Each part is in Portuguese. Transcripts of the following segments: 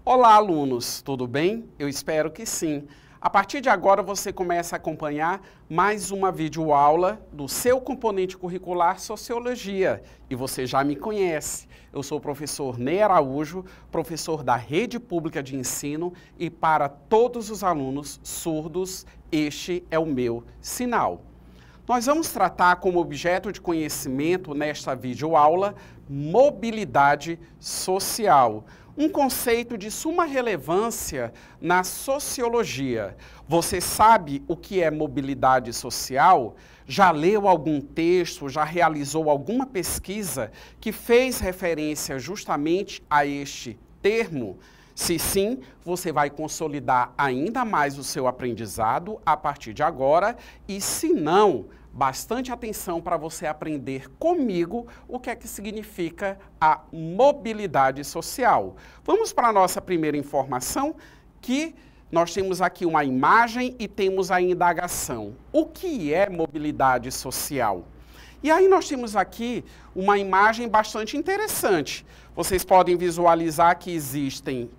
Olá, alunos, tudo bem? Eu espero que sim. A partir de agora você começa a acompanhar mais uma videoaula do seu componente curricular Sociologia. E você já me conhece. Eu sou o professor Ney Araújo, professor da Rede Pública de Ensino, e para todos os alunos surdos, este é o meu sinal. Nós vamos tratar como objeto de conhecimento nesta videoaula mobilidade social, um conceito de suma relevância na sociologia. Você sabe o que é mobilidade social? Já leu algum texto, já realizou alguma pesquisa que fez referência justamente a este termo? Se sim, você vai consolidar ainda mais o seu aprendizado a partir de agora, e se não, bastante atenção para você aprender comigo o que é que significa a mobilidade social. Vamos para a nossa primeira informação, que nós temos aqui uma imagem e temos a indagação. O que é mobilidade social? E aí nós temos aqui uma imagem bastante interessante. Vocês podem visualizar que existem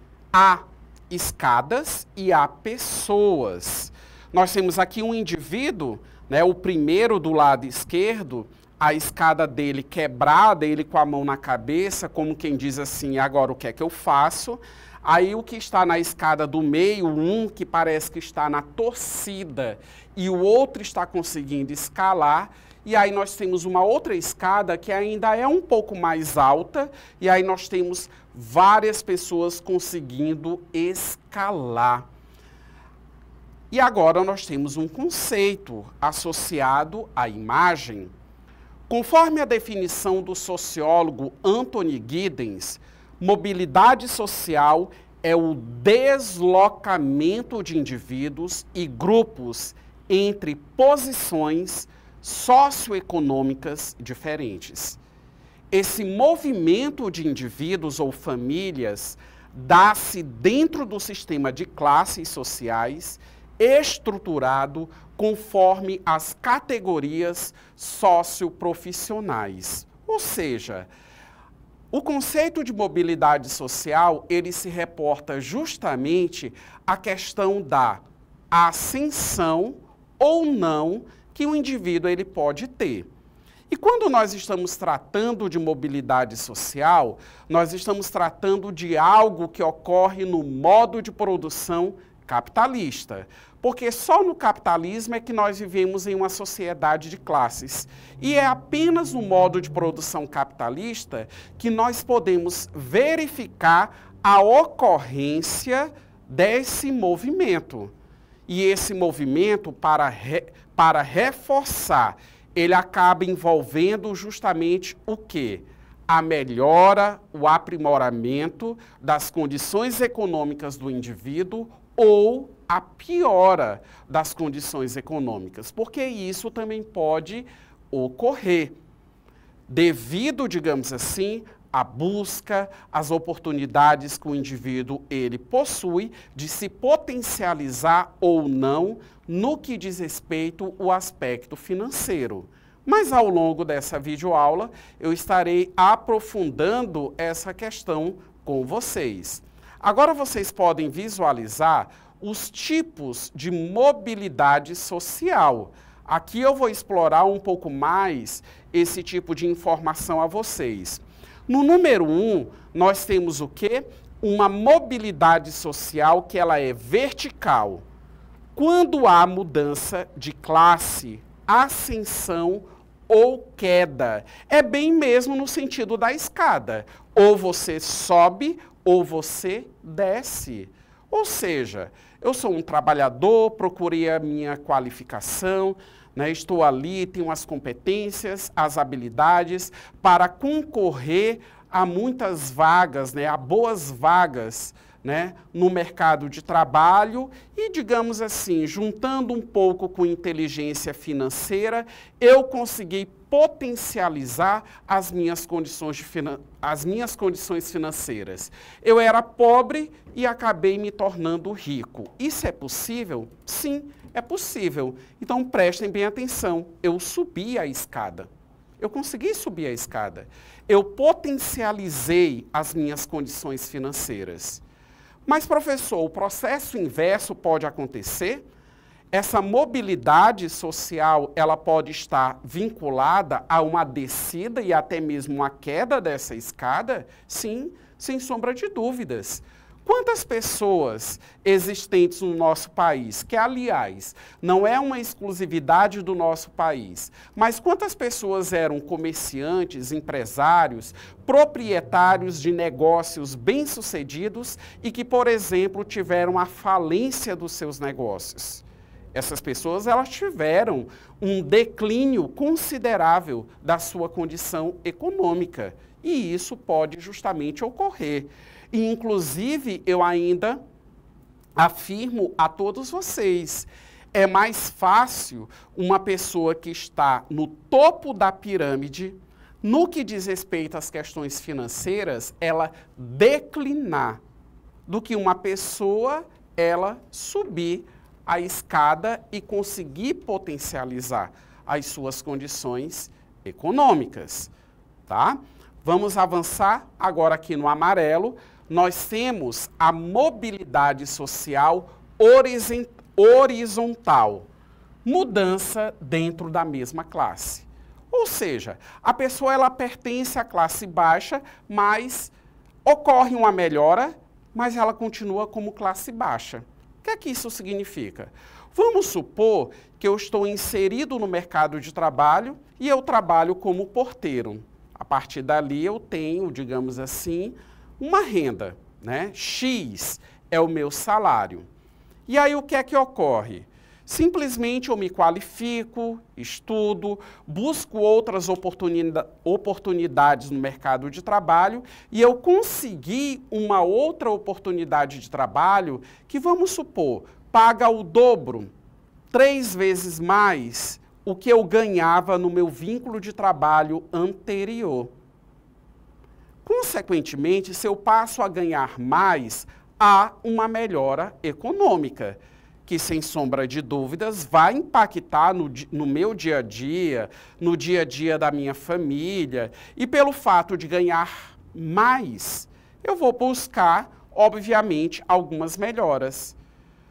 escadas e há pessoas. Nós temos aqui um indivíduo, né, o primeiro do lado esquerdo, a escada dele quebrada, ele com a mão na cabeça, como quem diz assim, agora o que é que eu faço? Aí o que está na escada do meio, um que parece que está na torcida e o outro está conseguindo escalar. E aí nós temos uma outra escada que ainda é um pouco mais alta, e aí nós temos várias pessoas conseguindo escalar. E agora nós temos um conceito associado à imagem. Conforme a definição do sociólogo Anthony Giddens, mobilidade social é o deslocamento de indivíduos e grupos entre posições socioeconômicas diferentes. Esse movimento de indivíduos ou famílias dá-se dentro do sistema de classes sociais estruturado conforme as categorias socioprofissionais. Ou seja, o conceito de mobilidade social, ele se reporta justamente à questão da ascensão ou não que o indivíduo ele pode ter. E quando nós estamos tratando de mobilidade social, nós estamos tratando de algo que ocorre no modo de produção capitalista. Porque só no capitalismo é que nós vivemos em uma sociedade de classes. E é apenas no modo de produção capitalista que nós podemos verificar a ocorrência desse movimento. E esse movimento, para reforçar, ele acaba envolvendo justamente o quê? A melhora, o aprimoramento das condições econômicas do indivíduo ou a piora das condições econômicas, porque isso também pode ocorrer devido, digamos assim, à busca, às oportunidades que o indivíduo ele possui de se potencializar ou não no que diz respeito ao aspecto financeiro. Mas ao longo dessa videoaula eu estarei aprofundando essa questão com vocês. Agora vocês podem visualizar os tipos de mobilidade social. Aqui eu vou explorar um pouco mais esse tipo de informação a vocês. No número 1, nós temos o quê? Uma mobilidade social que ela é vertical. Quando há mudança de classe, ascensão ou queda. É bem mesmo no sentido da escada. Ou você sobe ou você desce. Ou seja, eu sou um trabalhador, procurei a minha qualificação, né, estou ali, tenho as competências, as habilidades para concorrer a muitas vagas, né, a boas vagas, né, no mercado de trabalho e, digamos assim, juntando um pouco com inteligência financeira, eu consegui potencializar as minhas condições financeiras. Eu era pobre e acabei me tornando rico. Isso é possível? Sim, é possível. Então prestem bem atenção. Eu subi a escada. Eu consegui subir a escada. Eu potencializei as minhas condições financeiras. Mas, professor, o processo inverso pode acontecer? Essa mobilidade social, ela pode estar vinculada a uma descida e até mesmo uma queda dessa escada? Sim, sem sombra de dúvidas. Quantas pessoas existentes no nosso país, que aliás não é uma exclusividade do nosso país, mas quantas pessoas eram comerciantes, empresários, proprietários de negócios bem-sucedidos e que, por exemplo, tiveram a falência dos seus negócios? Essas pessoas, elas tiveram um declínio considerável da sua condição econômica. E isso pode justamente ocorrer. E, inclusive, eu ainda afirmo a todos vocês, é mais fácil uma pessoa que está no topo da pirâmide, no que diz respeito às questões financeiras, ela declinar, do que uma pessoa, ela subir a escada e conseguir potencializar as suas condições econômicas, tá? Vamos avançar agora aqui no amarelo. Nós temos a mobilidade social horizontal, mudança dentro da mesma classe. Ou seja, a pessoa ela pertence à classe baixa, mas ocorre uma melhora, mas ela continua como classe baixa. O que é que isso significa? Vamos supor que eu estou inserido no mercado de trabalho e eu trabalho como porteiro. A partir dali eu tenho, digamos assim, uma renda, né? X é o meu salário. E aí o que é que ocorre? Simplesmente eu me qualifico, estudo, busco outras oportunidades no mercado de trabalho e eu consegui uma outra oportunidade de trabalho que, vamos supor, paga o dobro, 3 vezes mais o que eu ganhava no meu vínculo de trabalho anterior. Consequentemente, se eu passo a ganhar mais, há uma melhora econômica, que, sem sombra de dúvidas, vai impactar no meu dia a dia, no dia a dia da minha família. E pelo fato de ganhar mais, eu vou buscar, obviamente, algumas melhoras.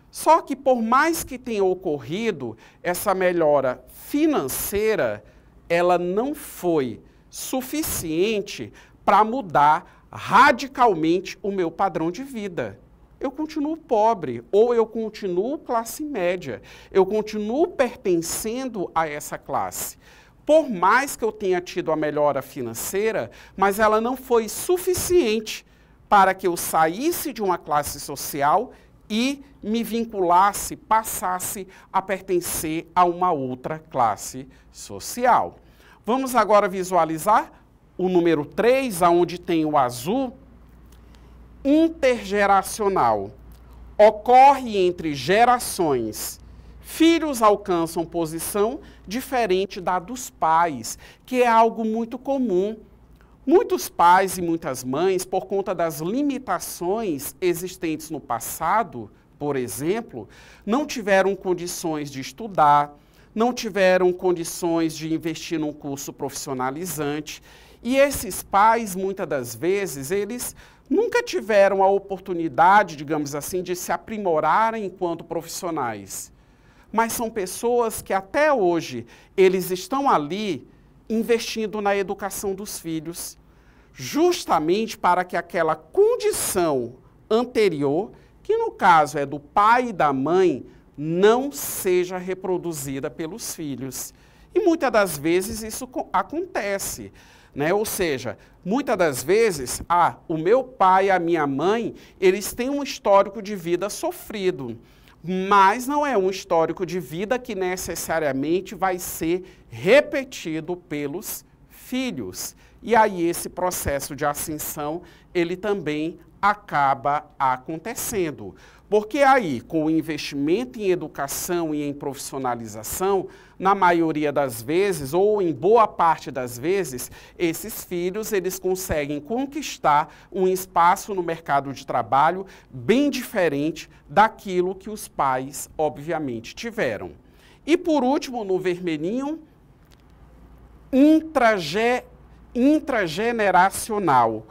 Só que, por mais que tenha ocorrido essa melhora financeira, ela não foi suficiente para mudar radicalmente o meu padrão de vida. Eu continuo pobre, ou eu continuo classe média, eu continuo pertencendo a essa classe. Por mais que eu tenha tido a melhora financeira, mas ela não foi suficiente para que eu saísse de uma classe social e me vinculasse, passasse a pertencer a uma outra classe social. Vamos agora visualizar o número 3, onde tem o azul. Intergeracional. Ocorre entre gerações. Filhos alcançam posição diferente da dos pais, que é algo muito comum. Muitos pais e muitas mães, por conta das limitações existentes no passado, por exemplo, não tiveram condições de estudar, não tiveram condições de investir num curso profissionalizante. E esses pais, muitas das vezes, eles nunca tiveram a oportunidade, digamos assim, de se aprimorarem enquanto profissionais. Mas são pessoas que até hoje, eles estão ali investindo na educação dos filhos, justamente para que aquela condição anterior, que no caso é do pai e da mãe, não seja reproduzida pelos filhos. E muitas das vezes isso acontece, né? Ou seja, muitas das vezes, o meu pai e a minha mãe, eles têm um histórico de vida sofrido, mas não é um histórico de vida que necessariamente vai ser repetido pelos filhos. E aí esse processo de ascensão, ele também acaba acontecendo. Porque aí, com o investimento em educação e em profissionalização, na maioria das vezes, ou em boa parte das vezes, esses filhos, eles conseguem conquistar um espaço no mercado de trabalho bem diferente daquilo que os pais, obviamente, tiveram. E por último, no vermelhinho, intrageneracional.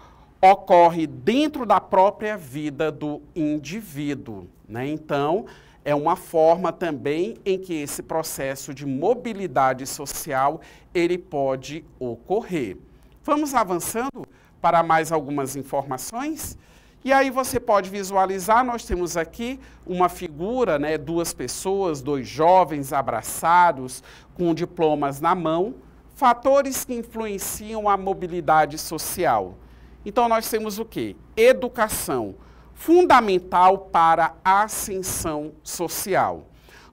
ocorre dentro da própria vida do indivíduo, né? Então, é uma forma também em que esse processo de mobilidade social, ele pode ocorrer. Vamos avançando para mais algumas informações? E aí você pode visualizar, nós temos aqui uma figura, né, duas pessoas, dois jovens abraçados, com diplomas na mão, fatores que influenciam a mobilidade social. Então nós temos o quê? Educação, fundamental para a ascensão social.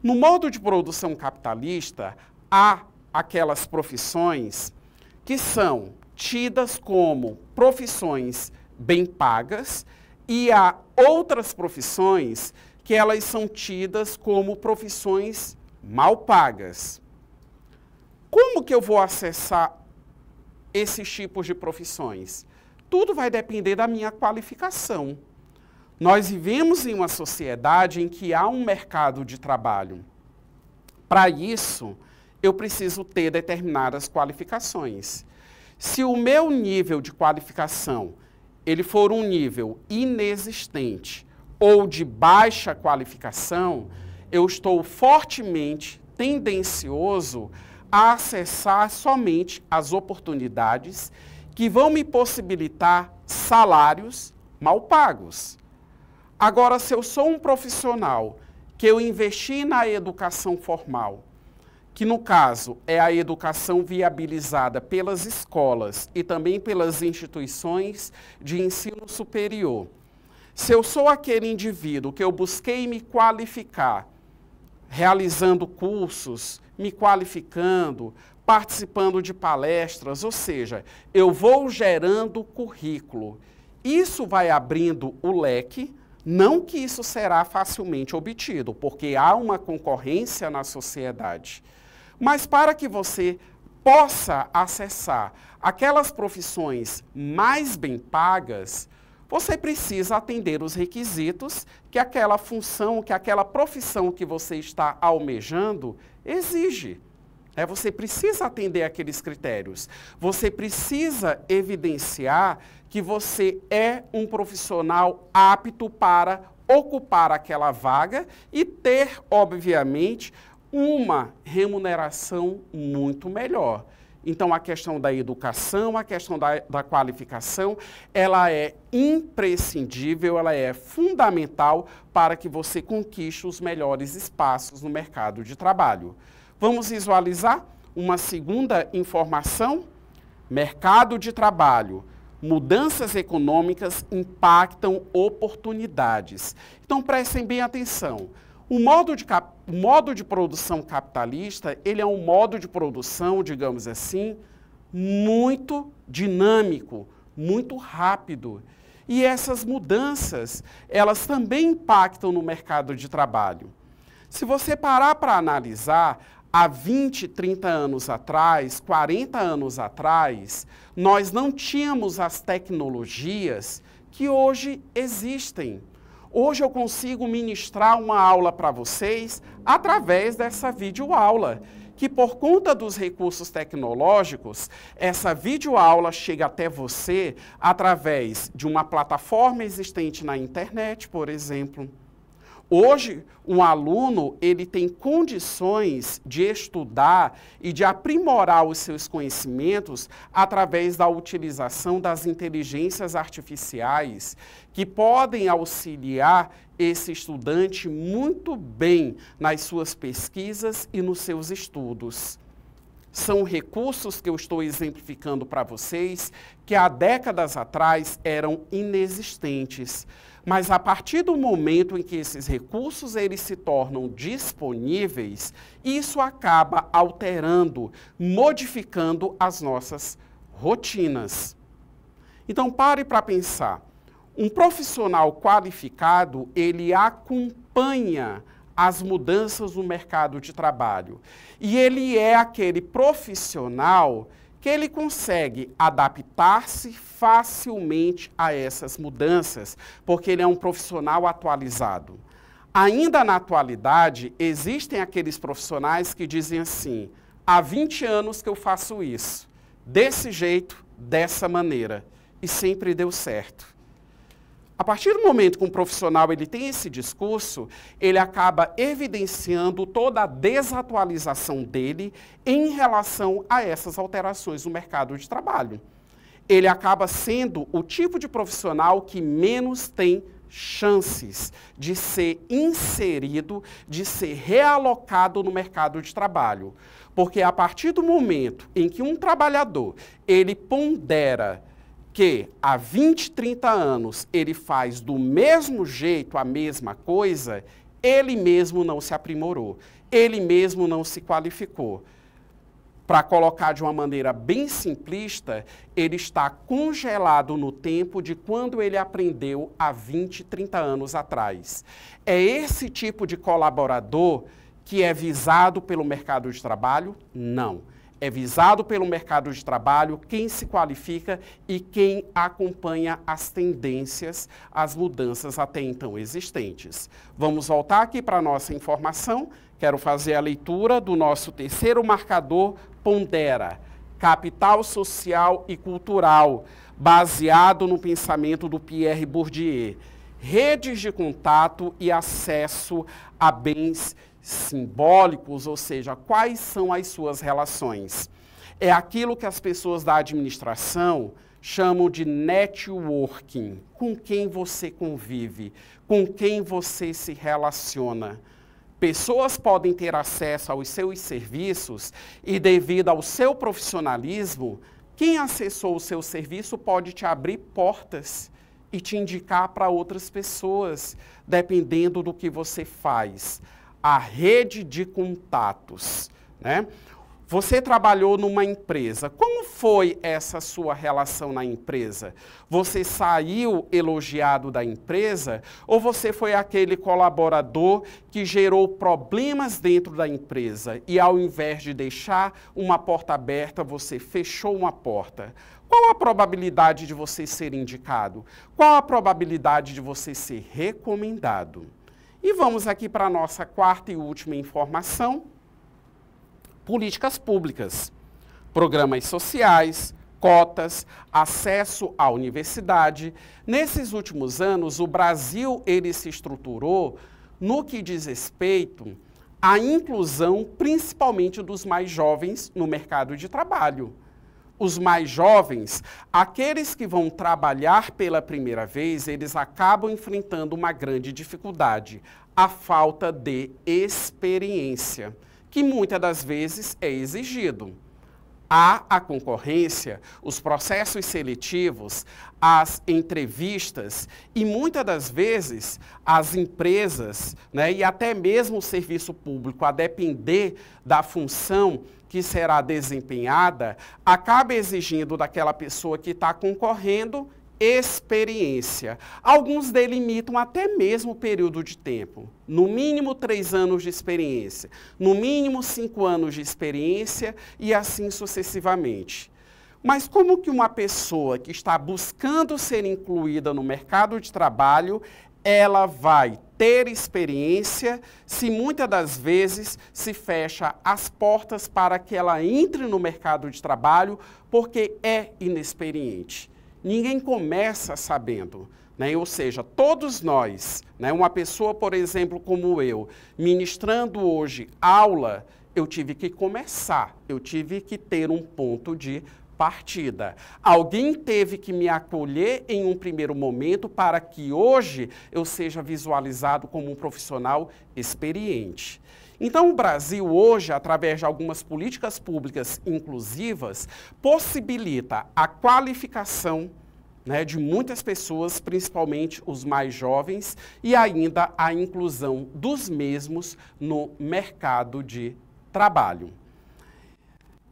No modo de produção capitalista, há aquelas profissões que são tidas como profissões bem pagas e há outras profissões que elas são tidas como profissões mal pagas. Como que eu vou acessar esses tipos de profissões? Tudo vai depender da minha qualificação. Nós vivemos em uma sociedade em que há um mercado de trabalho. Para isso, eu preciso ter determinadas qualificações. Se o meu nível de qualificação ele for um nível inexistente ou de baixa qualificação, eu estou fortemente tendencioso a acessar somente as oportunidades que vão me possibilitar salários mal pagos. Agora, se eu sou um profissional que eu investi na educação formal, que no caso é a educação viabilizada pelas escolas e também pelas instituições de ensino superior, se eu sou aquele indivíduo que eu busquei me qualificar, realizando cursos, me qualificando, participando de palestras, ou seja, eu vou gerando currículo, isso vai abrindo o leque. Não que isso será facilmente obtido, porque há uma concorrência na sociedade. Mas para que você possa acessar aquelas profissões mais bem pagas, você precisa atender os requisitos que aquela função, que aquela profissão que você está almejando exige. Você precisa atender aqueles critérios. Você precisa evidenciar que você é um profissional apto para ocupar aquela vaga e ter, obviamente, uma remuneração muito melhor. Então, a questão da educação, a questão da qualificação, ela é imprescindível, ela é fundamental para que você conquiste os melhores espaços no mercado de trabalho. Vamos visualizar uma segunda informação? Mercado de trabalho. Mudanças econômicas impactam oportunidades. Então, prestem bem atenção. O modo de produção capitalista, ele é um modo de produção, digamos assim, muito dinâmico, muito rápido. E essas mudanças, elas também impactam no mercado de trabalho. Se você parar para analisar, há 20, 30 anos atrás, 40 anos atrás, nós não tínhamos as tecnologias que hoje existem. Hoje eu consigo ministrar uma aula para vocês através dessa videoaula, que por conta dos recursos tecnológicos, essa videoaula chega até você através de uma plataforma existente na internet, por exemplo. Hoje, um aluno, ele tem condições de estudar e de aprimorar os seus conhecimentos através da utilização das inteligências artificiais, que podem auxiliar esse estudante muito bem nas suas pesquisas e nos seus estudos. São recursos que eu estou exemplificando para vocês que há décadas atrás eram inexistentes. Mas a partir do momento em que esses recursos eles se tornam disponíveis, isso acaba alterando, modificando as nossas rotinas. Então pare para pensar. Um profissional qualificado, ele acompanha as mudanças no mercado de trabalho. E ele é aquele profissional que ele consegue adaptar-se facilmente a essas mudanças, porque ele é um profissional atualizado. Ainda na atualidade, existem aqueles profissionais que dizem assim, há 20 anos que eu faço isso, desse jeito, dessa maneira. e sempre deu certo. A partir do momento que um profissional ele tem esse discurso, ele acaba evidenciando toda a desatualização dele em relação a essas alterações no mercado de trabalho. Ele acaba sendo o tipo de profissional que menos tem chances de ser inserido, de ser realocado no mercado de trabalho. Porque a partir do momento em que um trabalhador, ele pondera que há 20, 30 anos ele faz do mesmo jeito a mesma coisa, ele mesmo não se aprimorou, ele mesmo não se qualificou. Para colocar de uma maneira bem simplista, ele está congelado no tempo de quando ele aprendeu há 20, 30 anos atrás. É esse tipo de colaborador que é visado pelo mercado de trabalho? Não. É visado pelo mercado de trabalho quem se qualifica e quem acompanha as tendências, as mudanças até então existentes. Vamos voltar aqui para a nossa informação. Quero fazer a leitura do nosso terceiro marcador, pondera, capital social e cultural, baseado no pensamento do Pierre Bourdieu. Redes de contato e acesso a bens simbólicos, ou seja, quais são as suas relações. É aquilo que as pessoas da administração chamam de networking, com quem você convive, com quem você se relaciona. Pessoas podem ter acesso aos seus serviços e, devido ao seu profissionalismo, quem acessou o seu serviço pode te abrir portas e te indicar para outras pessoas, dependendo do que você faz. A rede de contatos, né? Você trabalhou numa empresa. Como foi essa sua relação na empresa? Você saiu elogiado da empresa ou você foi aquele colaborador que gerou problemas dentro da empresa e, ao invés de deixar uma porta aberta, você fechou uma porta? Qual a probabilidade de você ser indicado? Qual a probabilidade de você ser recomendado? E vamos aqui para a nossa quarta e última informação. Políticas públicas, programas sociais, cotas, acesso à universidade. Nesses últimos anos, o Brasil ele se estruturou no que diz respeito à inclusão, principalmente dos mais jovens, no mercado de trabalho. Os mais jovens, aqueles que vão trabalhar pela primeira vez, eles acabam enfrentando uma grande dificuldade, a falta de experiência, que muitas das vezes é exigido. Há a concorrência, os processos seletivos, as entrevistas e muitas das vezes as empresas, né, e até mesmo o serviço público, a depender da função que será desempenhada, acaba exigindo daquela pessoa que está concorrendo experiência. Alguns delimitam até mesmo o período de tempo. No mínimo 3 anos de experiência, no mínimo 5 anos de experiência e assim sucessivamente. Mas como que uma pessoa que está buscando ser incluída no mercado de trabalho, ela vai ter experiência se muitas das vezes se fecha as portas para que ela entre no mercado de trabalho porque é inexperiente? Ninguém começa sabendo, né? Ou seja, todos nós, né? Uma pessoa, por exemplo, como eu, ministrando hoje aula, eu tive que começar, eu tive que ter um ponto de partida. Alguém teve que me acolher em um primeiro momento para que hoje eu seja visualizado como um profissional experiente. Então, o Brasil hoje, através de algumas políticas públicas inclusivas, possibilita a qualificação, né, de muitas pessoas, principalmente os mais jovens, e ainda a inclusão dos mesmos no mercado de trabalho.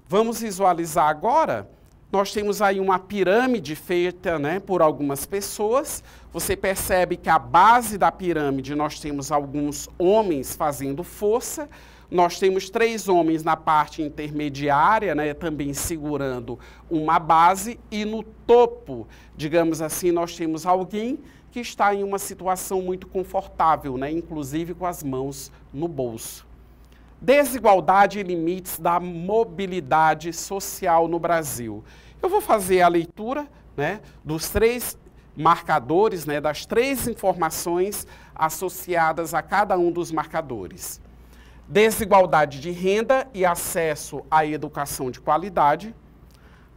Vamos visualizar agora. Nós temos aí uma pirâmide feita, né, por algumas pessoas. Você percebe que a base da pirâmide nós temos alguns homens fazendo força. Nós temos 3 homens na parte intermediária, né, também segurando uma base. E no topo, digamos assim, nós temos alguém que está em uma situação muito confortável, né, inclusive com as mãos no bolso. Desigualdade e limites da mobilidade social no Brasil. Eu vou fazer a leitura, né, dos 3 marcadores, né, das 3 informações associadas a cada um dos marcadores. Desigualdade de renda e acesso à educação de qualidade,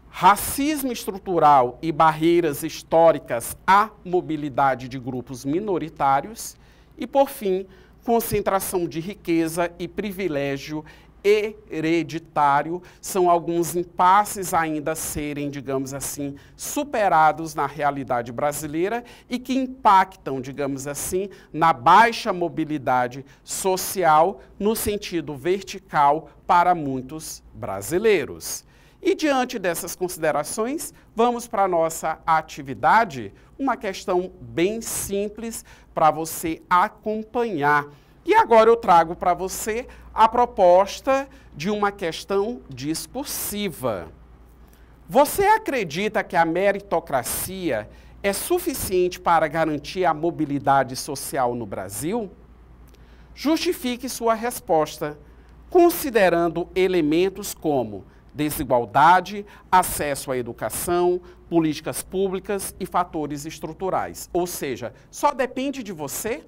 racismo estrutural e barreiras históricas à mobilidade de grupos minoritários e, por fim, concentração de riqueza e privilégio hereditário são alguns impasses ainda a serem, digamos assim, superados na realidade brasileira e que impactam, digamos assim, na baixa mobilidade social no sentido vertical para muitos brasileiros. E diante dessas considerações, vamos para a nossa atividade, uma questão bem simples para você acompanhar. E agora eu trago para você a proposta de uma questão discursiva. Você acredita que a meritocracia é suficiente para garantir a mobilidade social no Brasil? Justifique sua resposta, considerando elementos como desigualdade, acesso à educação, políticas públicas e fatores estruturais. Ou seja, só depende de você?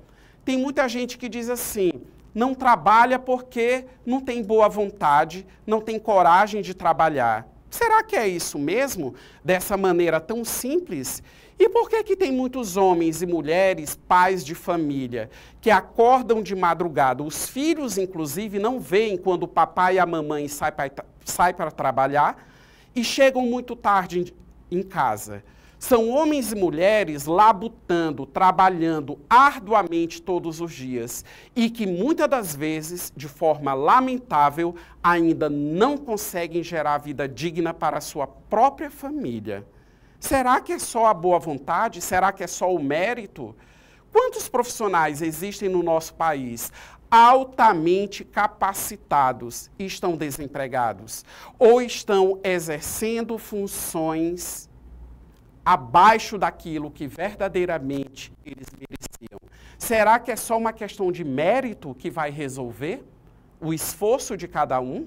Tem muita gente que diz assim, não trabalha porque não tem boa vontade, não tem coragem de trabalhar. Será que é isso mesmo? Dessa maneira tão simples? E por que tem muitos homens e mulheres, pais de família, que acordam de madrugada, os filhos inclusive não veem quando o papai e a mamãe saem para trabalhar e chegam muito tarde em casa? São homens e mulheres labutando, trabalhando arduamente todos os dias e que muitas das vezes, de forma lamentável, ainda não conseguem gerar vida digna para a sua própria família. Será que é só a boa vontade? Será que é só o mérito? Quantos profissionais existem no nosso país altamente capacitados e estão desempregados? Ou estão exercendo funções abaixo daquilo que verdadeiramente eles mereciam? Será que é só uma questão de mérito que vai resolver o esforço de cada um?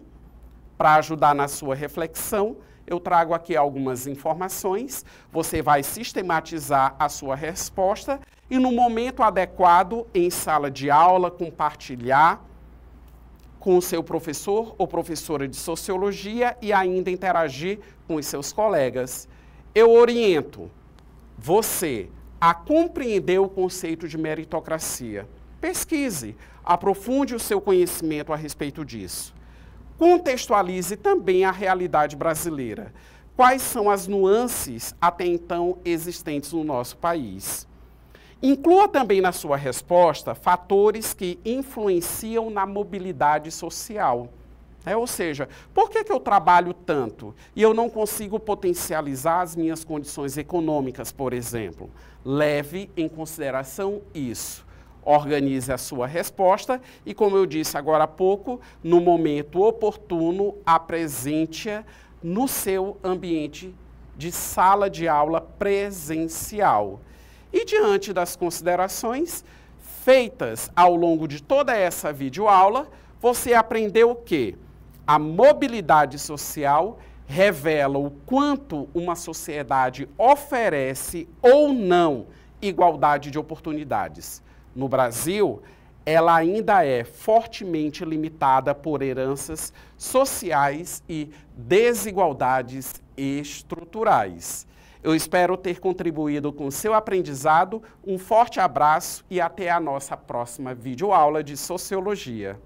Para ajudar na sua reflexão, eu trago aqui algumas informações, você vai sistematizar a sua resposta e no momento adequado, em sala de aula, compartilhar com o seu professor ou professora de sociologia e ainda interagir com os seus colegas. Eu oriento você a compreender o conceito de meritocracia. Pesquise, aprofunde o seu conhecimento a respeito disso. Contextualize também a realidade brasileira. Quais são as nuances até então existentes no nosso país? Inclua também na sua resposta fatores que influenciam na mobilidade social. Ou seja, por que eu trabalho tanto e eu não consigo potencializar as minhas condições econômicas, por exemplo? Leve em consideração isso. Organize a sua resposta e, como eu disse agora há pouco, no momento oportuno, apresente-a no seu ambiente de sala de aula presencial. E diante das considerações feitas ao longo de toda essa videoaula, você aprendeu o quê? A mobilidade social revela o quanto uma sociedade oferece ou não igualdade de oportunidades. No Brasil, ela ainda é fortemente limitada por heranças sociais e desigualdades estruturais. Eu espero ter contribuído com o seu aprendizado. Um forte abraço e até a nossa próxima videoaula de Sociologia.